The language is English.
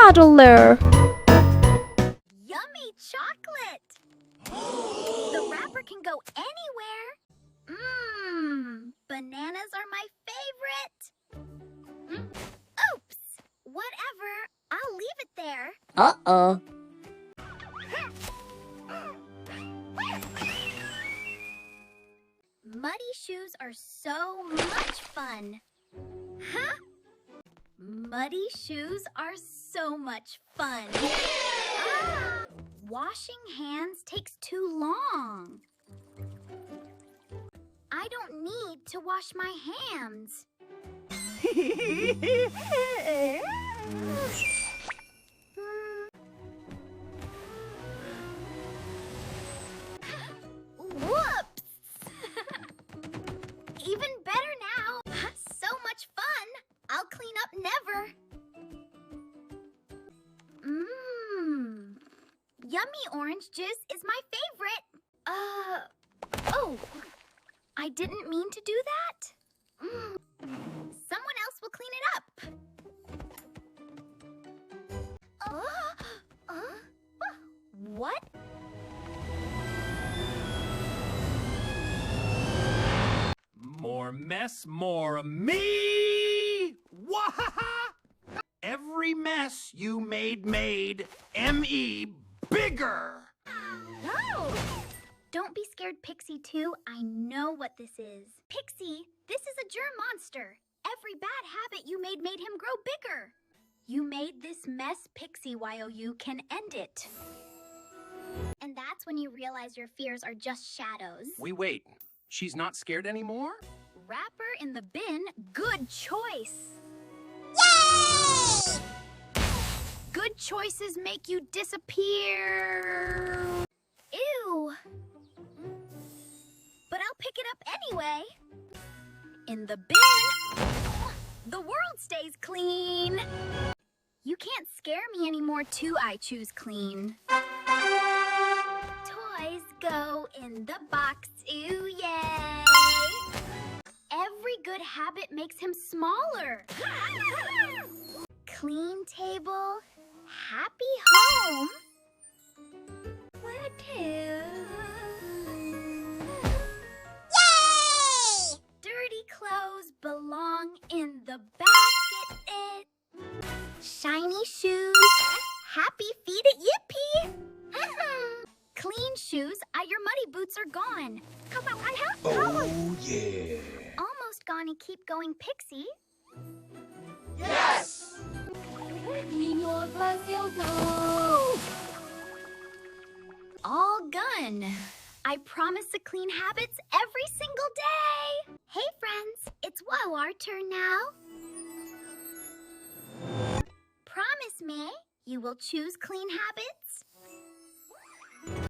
Toddler. Yummy chocolate! The wrapper can go anywhere. Bananas are my favorite. Oops! Whatever, I'll leave it there. Uh-oh. Muddy shoes are so much fun. Huh? Muddy shoes are so much fun. Ah! Washing hands takes too long. I don't need to wash my hands. Whoops! Even better now. So much fun. I'll clean up never. Yummy orange juice is my favorite. Oh, I didn't mean to do that. Someone else will clean it up. What? More mess, more me! Wahaha! Every mess you made M-E bigger! No! Don't be scared, Pixie 2. I know what this is. Pixie, this is a germ monster. Every bad habit you made him grow bigger. You made this mess, Pixie YOU can end it. And that's when you realize your fears are just shadows. Wait. She's not scared anymore? Wrapper in the bin, good choice. Yay! Good choices make you disappear. Ew. But I'll pick it up anyway. In the bin, the world stays clean. You can't scare me anymore too, I choose clean. Toys go in the box, ooh yay. Every good habit makes him smaller. Clean table, happy home. Where to? Yay! Dirty clothes belong in the basket. Shiny shoes, happy feet at Yippee. Clean shoes, your muddy boots are gone. How about I have? Oh, yeah. Almost gonna keep going, Pixie. Yes! All gone. I promise to clean habits every single day. Hey, friends, it's our turn now. Promise me you will choose clean habits?